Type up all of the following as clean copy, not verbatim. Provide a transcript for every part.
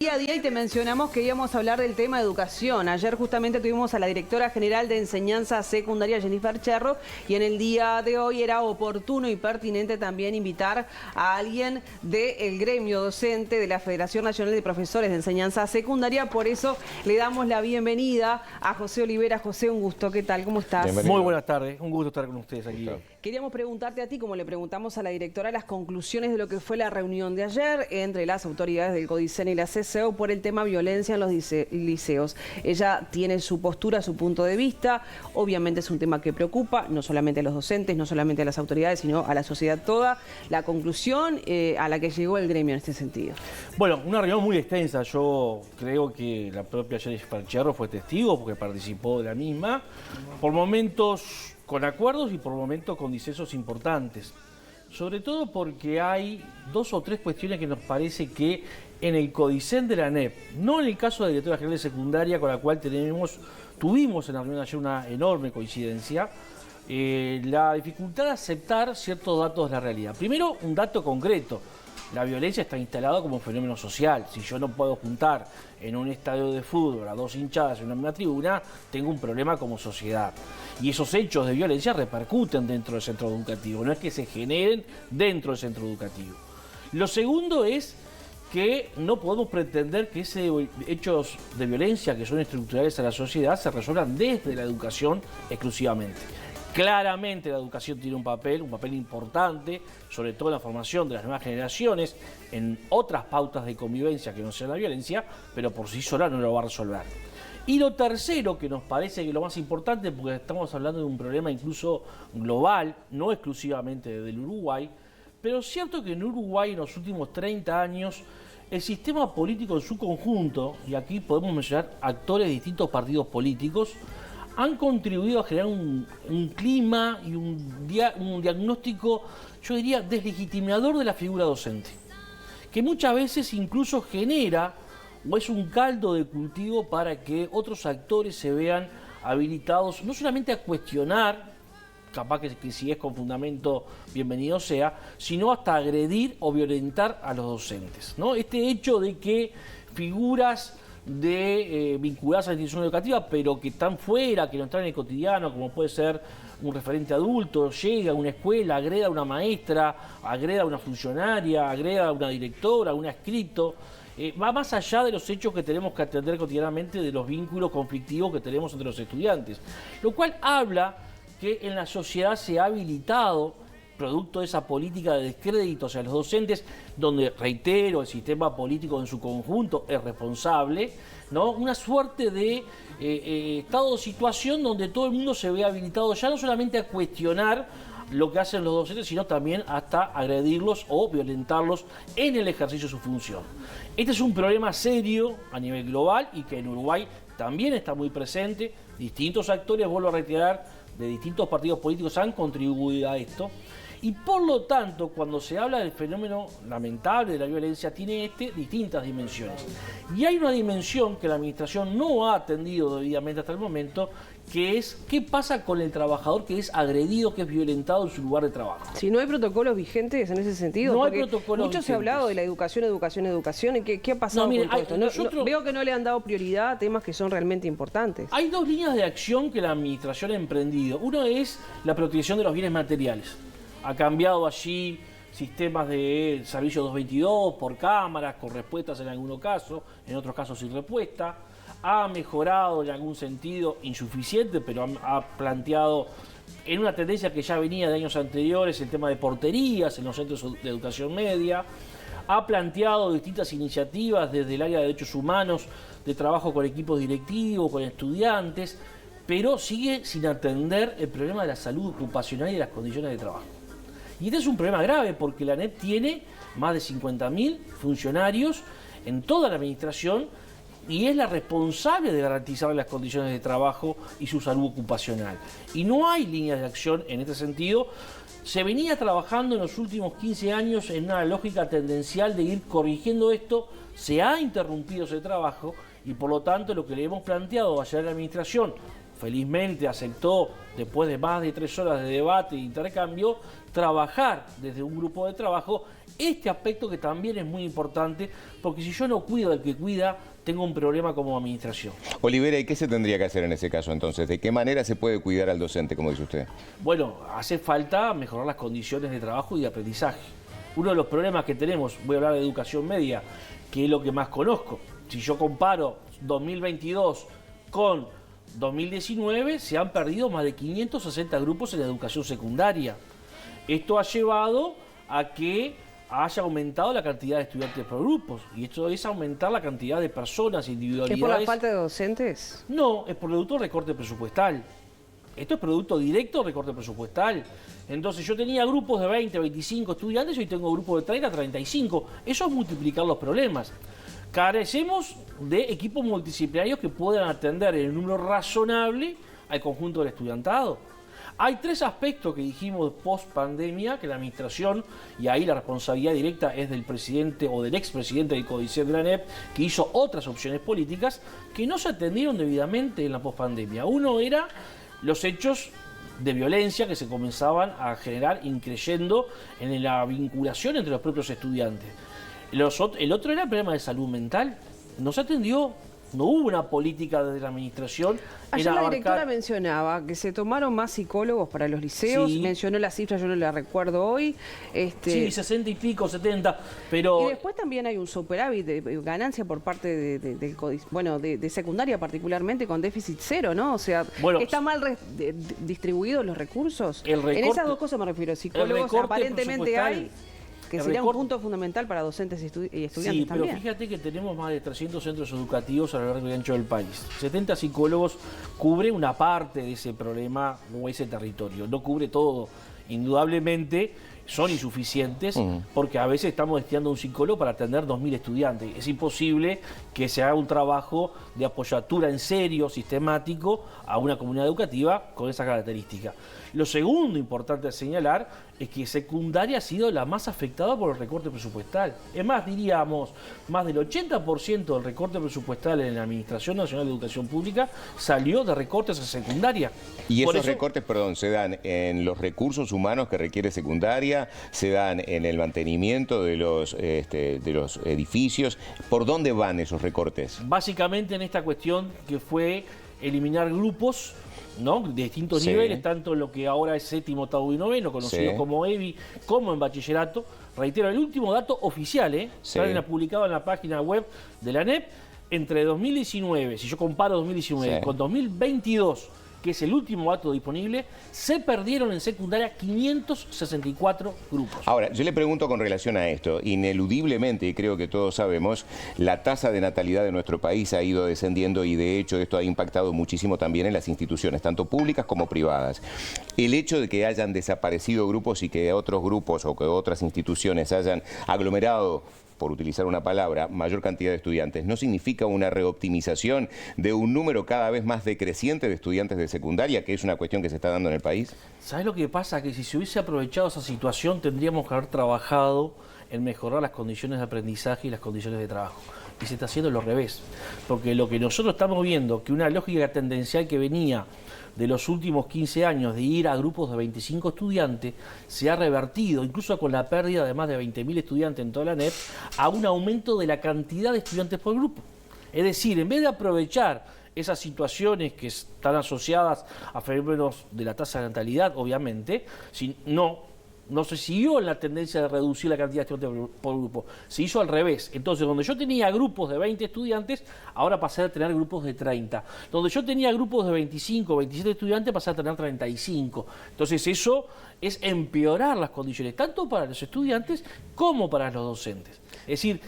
Día a día y te mencionamos que íbamos a hablar del tema de educación. Ayer justamente tuvimos a la directora general de enseñanza secundaria, Jennifer Cherro, y en el día de hoy era oportuno y pertinente también invitar a alguien del gremio docente de la Federación Nacional de Profesores de Enseñanza Secundaria. Por eso le damos la bienvenida a José Olivera. José, un gusto. ¿Qué tal? ¿Cómo estás? Bienvenido. Muy buenas tardes. Un gusto estar con ustedes aquí. Queríamos preguntarte a ti, como le preguntamos a la directora, las conclusiones de lo que fue la reunión de ayer entre las autoridades del CODICEN y la CCO por el tema violencia en los liceos. Ella tiene su postura, su punto de vista. Obviamente es un tema que preocupa, no solamente a los docentes, no solamente a las autoridades, sino a la sociedad toda. La conclusión a la que llegó el gremio en este sentido. Bueno, una reunión muy extensa. Yo creo que la propia Jennifer Cherro fue testigo porque participó de la misma. Por momentos con acuerdos y por momentos con disensos importantes. Sobre todo porque hay dos o tres cuestiones que nos parece que en el CODICEN de la ANEP, no en el caso de la directora general de secundaria, con la cual tuvimos en la reunión de ayer una enorme coincidencia, la dificultad de aceptar ciertos datos de la realidad. Primero, un dato concreto. La violencia está instalada como un fenómeno social. Si yo no puedo juntar en un estadio de fútbol a dos hinchadas en una misma tribuna, tengo un problema como sociedad. Y esos hechos de violencia repercuten dentro del centro educativo, no es que se generen dentro del centro educativo. Lo segundo es que no podemos pretender que esos hechos de violencia que son estructurales a la sociedad se resuelvan desde la educación exclusivamente. Claramente la educación tiene un papel importante, sobre todo en la formación de las nuevas generaciones, en otras pautas de convivencia que no sean la violencia, pero por sí sola no lo va a resolver. Y lo tercero, que nos parece que es lo más importante, porque estamos hablando de un problema incluso global, no exclusivamente del Uruguay, pero es cierto que en Uruguay en los últimos 30 años el sistema político en su conjunto, y aquí podemos mencionar actores de distintos partidos políticos, han contribuido a generar un clima y un diagnóstico, yo diría, deslegitimador de la figura docente, que muchas veces incluso genera o es un caldo de cultivo para que otros actores se vean habilitados no solamente a cuestionar, capaz que si es con fundamento bienvenido sea, sino hasta agredir o violentar a los docentes, ¿no? Este hecho de que figuras vinculadas a la institución educativa, pero que están fuera, que no están en el cotidiano, como puede ser un referente adulto, llega a una escuela, agreda a una maestra, agreda a una funcionaria, agreda a una directora, a un adscrito, va más allá de los hechos que tenemos que atender cotidianamente, de los vínculos conflictivos que tenemos entre los estudiantes. Lo cual habla que en la sociedad se ha habilitado, producto de esa política de descrédito hacia los docentes, donde, reitero, el sistema político en su conjunto es responsable, ¿no? Una suerte de estado de situación donde todo el mundo se ve habilitado ya no solamente a cuestionar lo que hacen los docentes, sino también hasta agredirlos o violentarlos en el ejercicio de su función. Este es un problema serio a nivel global y que en Uruguay también está muy presente. Distintos actores, vuelvo a reiterar, de distintos partidos políticos han contribuido a esto. Y por lo tanto, cuando se habla del fenómeno lamentable de la violencia, tiene distintas dimensiones. Y hay una dimensión que la administración no ha atendido debidamente hasta el momento, que es qué pasa con el trabajador que es agredido, que es violentado en su lugar de trabajo. Si no hay protocolos vigentes en ese sentido, no hay porque protocolos mucho vigentes. se ha hablado de la educación, ¿y qué ha pasado con todo esto? Veo que no le han dado prioridad a temas que son realmente importantes. Hay dos líneas de acción que la administración ha emprendido. Uno es la protección de los bienes materiales. Ha cambiado allí sistemas de servicio 222 por cámaras, con respuestas en algunos casos, en otros casos sin respuesta. Ha mejorado en algún sentido, insuficiente, pero ha planteado en una tendencia que ya venía de años anteriores el tema de porterías en los centros de educación media. Ha planteado distintas iniciativas desde el área de derechos humanos, de trabajo con equipos directivos, con estudiantes, pero sigue sin atender el problema de la salud ocupacional y de las condiciones de trabajo. Y este es un problema grave porque la ANEP tiene más de 50.000 funcionarios en toda la administración y es la responsable de garantizar las condiciones de trabajo y su salud ocupacional. Y no hay líneas de acción en este sentido. Se venía trabajando en los últimos 15 años en una lógica tendencial de ir corrigiendo esto, se ha interrumpido ese trabajo y por lo tanto lo que le hemos planteado ayer a la administración, felizmente aceptó, después de más de 3 horas de debate e intercambio, trabajar desde un grupo de trabajo este aspecto que también es muy importante, porque si yo no cuido del que cuida, tengo un problema como administración. Olivera, ¿y qué se tendría que hacer en ese caso entonces? ¿De qué manera se puede cuidar al docente, como dice usted? Bueno, hace falta mejorar las condiciones de trabajo y de aprendizaje. Uno de los problemas que tenemos, voy a hablar de educación media, que es lo que más conozco. Si yo comparo 2022 con 2019, se han perdido más de 560 grupos en la educación secundaria. Esto ha llevado a que haya aumentado la cantidad de estudiantes por grupos. Y esto es aumentar la cantidad de personas, individualidades. ¿Es por la falta de docentes? No, es producto del recorte presupuestal. Esto es producto directo del recorte presupuestal. Entonces yo tenía grupos de 20, 25 estudiantes y hoy tengo grupos de 30, 35. Eso es multiplicar los problemas. Carecemos de equipos multidisciplinarios que puedan atender en un número razonable al conjunto del estudiantado. Hay 3 aspectos que dijimos post pandemia que la administración, y ahí la responsabilidad directa es del presidente o del expresidente del CODICET de la ANEP, que hizo otras opciones políticas que no se atendieron debidamente en la post pandemia. Uno era los hechos de violencia que se comenzaban a generar increyendo en la vinculación entre los propios estudiantes. El otro era el problema de salud mental. No se atendió. No hubo una política desde la administración. Ayer la directora mencionaba que se tomaron más psicólogos para los liceos, sí. Mencionó la cifra, yo no la recuerdo hoy. Sí, 60 y pico, 70, pero... Y después también hay un superávit de ganancia por parte de secundaria particularmente, con déficit cero, ¿no? O sea, bueno, ¿está mal distribuidos los recursos? En esas dos cosas me refiero, psicólogos aparentemente hay... Que sería un punto fundamental para docentes y estudiantes sí, también. Pero fíjate que tenemos más de 300 centros educativos a lo largo y ancho del país. 70 psicólogos cubre una parte de ese problema o ese territorio. No cubre todo. Indudablemente son insuficientes porque a veces estamos destinando un psicólogo para atender 2.000 estudiantes. Es imposible que se haga un trabajo de apoyatura en serio, sistemático, a una comunidad educativa con esa característica. Lo segundo importante a señalar es que secundaria ha sido la más afectada por el recorte presupuestal. Es más, diríamos, más del 80% del recorte presupuestal en la Administración Nacional de Educación Pública salió de recortes a secundaria. Y esos recortes, perdón, se dan en los recursos humanos que requiere secundaria, se dan en el mantenimiento de los edificios. ¿Por dónde van esos recortes? Básicamente en esta cuestión que fue eliminar grupos, ¿no?, de distintos niveles, tanto en lo que ahora es 7º, 8º y 9º, conocido como EBI, como en bachillerato. Reitero, el último dato oficial, está publicado en la página web de la ANEP, entre 2019, si yo comparo 2019 con 2022, que es el último dato disponible, se perdieron en secundaria 564 grupos. Ahora, yo le pregunto con relación a esto, ineludiblemente, y creo que todos sabemos, la tasa de natalidad de nuestro país ha ido descendiendo y de hecho esto ha impactado muchísimo también en las instituciones, tanto públicas como privadas. El hecho de que hayan desaparecido grupos y que otros grupos o que otras instituciones hayan aglomerado, por utilizar una palabra, mayor cantidad de estudiantes, ¿no significa una reoptimización de un número cada vez más decreciente de estudiantes de secundaria, que es una cuestión que se está dando en el país? ¿Sabes lo que pasa? Que si se hubiese aprovechado esa situación, tendríamos que haber trabajado en mejorar las condiciones de aprendizaje y las condiciones de trabajo. Y se está haciendo lo revés. Porque lo que nosotros estamos viendo, que una lógica tendencial que venía de los últimos 15 años de ir a grupos de 25 estudiantes, se ha revertido, incluso con la pérdida de más de 20.000 estudiantes en toda la ANEP, a un aumento de la cantidad de estudiantes por grupo. Es decir, en vez de aprovechar esas situaciones que están asociadas a fenómenos de la tasa de natalidad, obviamente, no se siguió en la tendencia de reducir la cantidad de estudiantes por grupo, se hizo al revés. Entonces, donde yo tenía grupos de 20 estudiantes, ahora pasé a tener grupos de 30. Donde yo tenía grupos de 25, 27 estudiantes, pasé a tener 35. Entonces, eso es empeorar las condiciones, tanto para los estudiantes como para los docentes. Es decir,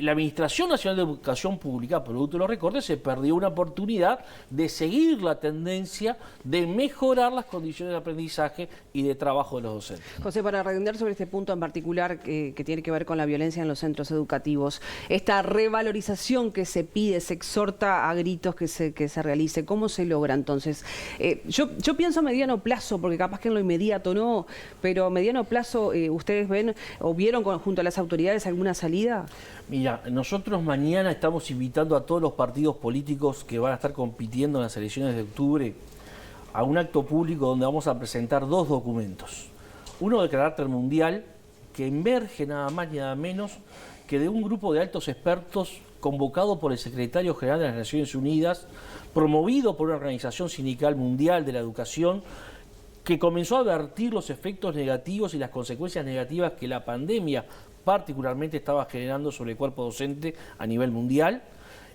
la Administración Nacional de Educación Pública, producto de los recortes, se perdió una oportunidad de seguir la tendencia de mejorar las condiciones de aprendizaje y de trabajo de los docentes. José, para redondear sobre este punto en particular que tiene que ver con la violencia en los centros educativos, esta revalorización que se pide, se exhorta a gritos que se realice, ¿cómo se logra entonces? Yo pienso a mediano plazo, porque capaz que en lo inmediato no, pero a mediano plazo, ¿ustedes ven o vieron junto a las autoridades alguna salida? Mira, nosotros mañana estamos invitando a todos los partidos políticos que van a estar compitiendo en las elecciones de octubre a un acto público donde vamos a presentar 2 documentos. Uno de carácter mundial, que emerge nada más ni nada menos que de un grupo de altos expertos convocado por el secretario general de las Naciones Unidas, promovido por una organización sindical mundial de la educación, que comenzó a advertir los efectos negativos y las consecuencias negativas que la pandemia particularmente estaba generando sobre el cuerpo docente a nivel mundial.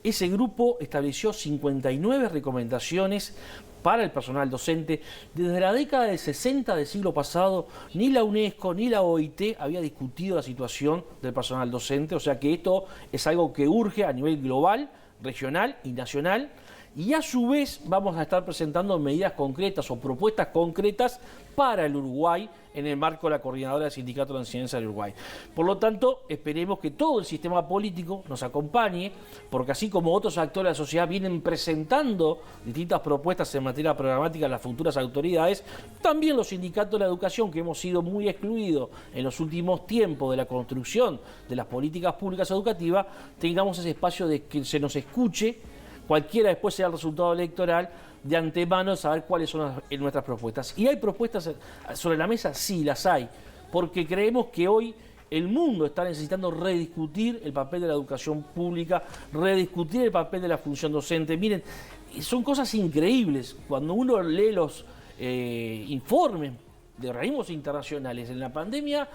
Ese grupo estableció 59 recomendaciones para el personal docente. Desde la década del 60 del siglo pasado, ni la UNESCO ni la OIT había discutido la situación del personal docente, o sea que esto es algo que urge a nivel global, regional y nacional. Y a su vez vamos a estar presentando medidas concretas o propuestas concretas para el Uruguay en el marco de la Coordinadora del Sindicato de la Enseñanza del Uruguay. Por lo tanto, esperemos que todo el sistema político nos acompañe, porque así como otros actores de la sociedad vienen presentando distintas propuestas en materia programática a las futuras autoridades, también los sindicatos de la educación, que hemos sido muy excluidos en los últimos tiempos de la construcción de las políticas públicas educativas, tengamos ese espacio de que se nos escuche, cualquiera después sea el resultado electoral, de antemano saber cuáles son nuestras propuestas. ¿Y hay propuestas sobre la mesa? Sí, las hay, porque creemos que hoy el mundo está necesitando rediscutir el papel de la educación pública, rediscutir el papel de la función docente. Miren, son cosas increíbles. Cuando uno lee los informes de organismos internacionales en la pandemia,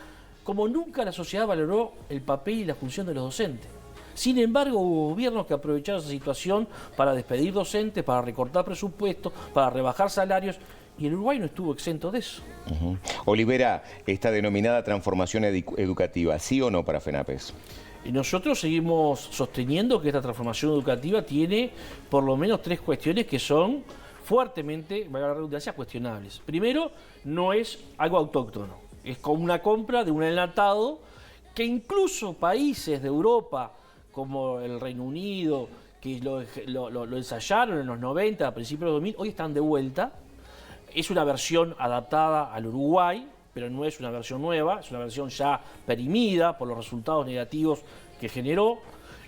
como nunca la sociedad valoró el papel y la función de los docentes. Sin embargo, hubo gobiernos que aprovecharon esa situación para despedir docentes, para recortar presupuestos, para rebajar salarios, y el Uruguay no estuvo exento de eso. Olivera, esta denominada transformación educativa, ¿sí o no para FENAPES? Y nosotros seguimos sosteniendo que esta transformación educativa tiene por lo menos 3 cuestiones que son fuertemente, valga la redundancia, cuestionables. Primero, no es algo autóctono, es como una compra de un enlatado que incluso países de Europa, como el Reino Unido, que lo ensayaron en los 90, a principios de los 2000, hoy están de vuelta. Es una versión adaptada al Uruguay, pero no es una versión nueva, es una versión ya perimida por los resultados negativos que generó.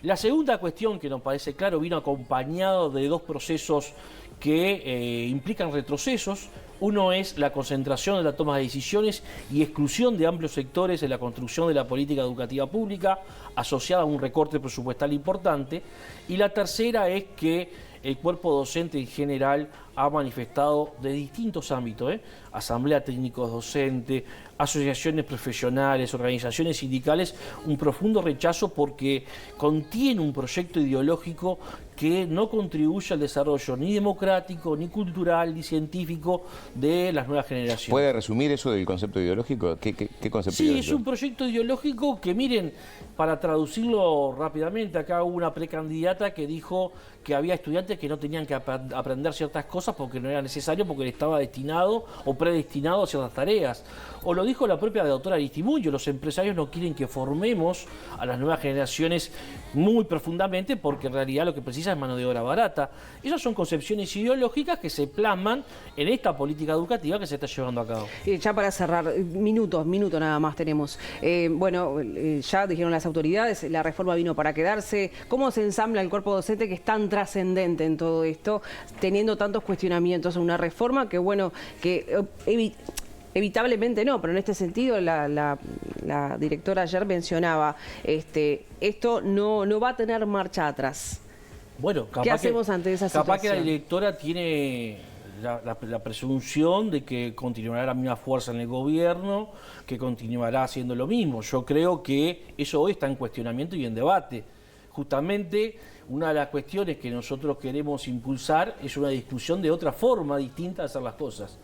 La segunda cuestión que nos parece claro vino acompañado de 2 procesos que implican retrocesos. Uno es la concentración de la toma de decisiones y exclusión de amplios sectores en la construcción de la política educativa pública, asociada a un recorte presupuestal importante. Y la tercera es que el cuerpo docente en general ha manifestado de distintos ámbitos, asamblea técnicos docentes, asociaciones profesionales, organizaciones sindicales, un profundo rechazo porque contiene un proyecto ideológico que no contribuye al desarrollo ni democrático, ni cultural, ni científico de las nuevas generaciones. ¿Puede resumir eso del concepto ideológico? ¿Qué concepto sí, ideológico? Es un proyecto ideológico que, miren, para traducirlo rápidamente, acá hubo una precandidata que dijo que había estudiantes que no tenían que aprender ciertas cosas porque no era necesario, porque estaba destinado o predestinado a ciertas tareas. O lo dijo la propia doctora Aristimuño, los empresarios no quieren que formemos a las nuevas generaciones muy profundamente porque en realidad lo que precisa es mano de obra barata. Esas son concepciones ideológicas que se plasman en esta política educativa que se está llevando a cabo. Ya para cerrar, minutos nada más tenemos. Ya dijeron las autoridades, la reforma vino para quedarse. ¿Cómo se ensambla el cuerpo docente que es tan trascendente en todo esto, teniendo tantos cuestionamientos a una reforma que, bueno, que evitablemente no, pero en este sentido la directora ayer mencionaba, esto no va a tener marcha atrás. Bueno, ¿qué hacemos ante esa situación? Capaz que la directora tiene la presunción de que continuará la misma fuerza en el gobierno, que continuará haciendo lo mismo. Yo creo que eso hoy está en cuestionamiento y en debate. Justamente una de las cuestiones que nosotros queremos impulsar es una discusión de otra forma distinta de hacer las cosas.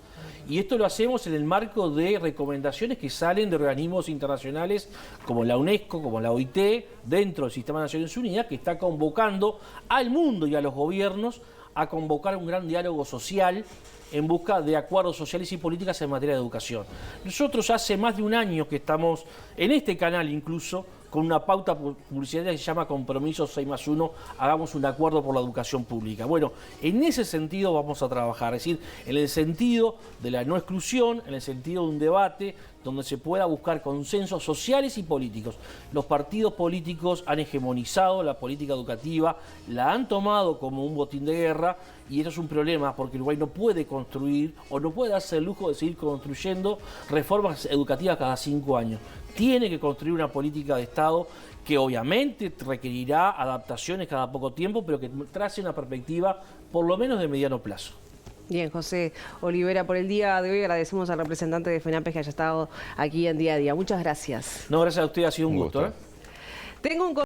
Y esto lo hacemos en el marco de recomendaciones que salen de organismos internacionales como la UNESCO, como la OIT, dentro del Sistema de Naciones Unidas, que está convocando al mundo y a los gobiernos a convocar un gran diálogo social en busca de acuerdos sociales y políticas en materia de educación. Nosotros hace más de un año que estamos en este canal incluso con una pauta publicitaria que se llama Compromiso 6+1, hagamos un acuerdo por la educación pública. Bueno, en ese sentido vamos a trabajar, es decir, en el sentido de la no exclusión, en el sentido de un debate donde se pueda buscar consensos sociales y políticos. Los partidos políticos han hegemonizado la política educativa, la han tomado como un botín de guerra, y eso es un problema porque Uruguay no puede construir o no puede darse el lujo de seguir construyendo reformas educativas cada 5 años. Tiene que construir una política de Estado que obviamente requerirá adaptaciones cada poco tiempo, pero que trace una perspectiva por lo menos de mediano plazo. Bien, José Olivera, por el día de hoy agradecemos al representante de FENAPES que haya estado aquí en Día a Día. Muchas gracias. No, gracias a usted, ha sido un gusto. gusto. Tengo un